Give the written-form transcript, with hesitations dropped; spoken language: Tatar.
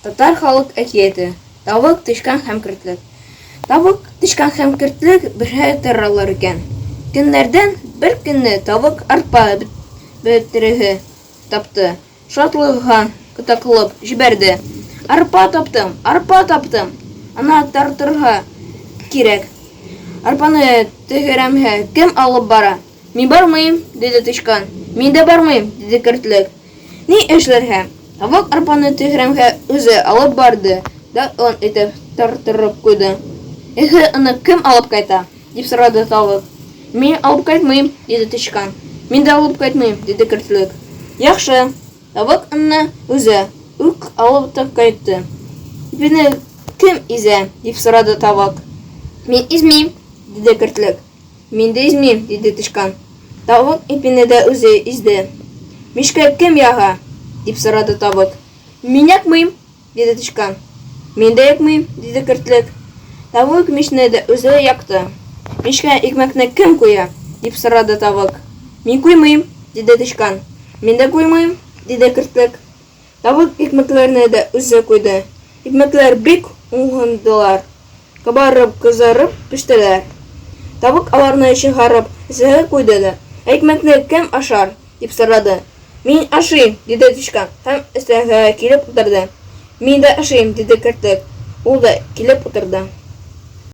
Татар халык әкияте. Тавык, тышкан һәм кертлек. Тавык, тышкан һәм кертлек берһә торалар икән. Көннәрдән бер көнне тавык арпа бөтереһе тапты. Шатлыгын кытыклап җибәрде. Арпа таптым, арпа таптым. Ана тартырга кирәк. Арпаны тегерәмгә кем алып бара? Мин бармыйм, диде тышкан. Мин дә бармыйм, диде кертлек. Ни эшләргә? Тавык арпаны тегерәмгә үзе алып барды да он итеп тартырып куйды. Аны кем алып кайта? Дип сорады тавык. Мин алып кайтмыйм, диде тышкан. Мин дә алып кайтмыйм, диде кертлек. Яхшы. Тавык аны үзе үк алып кайтты. Ипне кем изә? Дип сорады тавык. Мин измим, диде кертлек. Мин дә измим, диде тышкан. Тавык ипне дә үзе изде. Мишкә кем яга? Дип сорады тавык. Мин якмыйм, диде тышкан. Мин дә якмыйм, диде кертлек. Тавык мишне дә үзе якты. Мишкә икмәкне кем куя? Дип сорады тавык. Мин куймыйм, диде тышкан. Мин дә куймыйм, диде кертлек. Тавык икмәкләрне дә үзе куйды. Икмәкләр бик уңгандылар. Кабарып, кызарып пештеләр. Тавык аларны чыгарып эсеге куйды да. Икмәкне кем ашар? Дип сорады. Мин ашыйм, диде тышкан һәм эсеге килеп утырды. Мин дә ашыйм, диде кертлек. Ул да килеп утырды.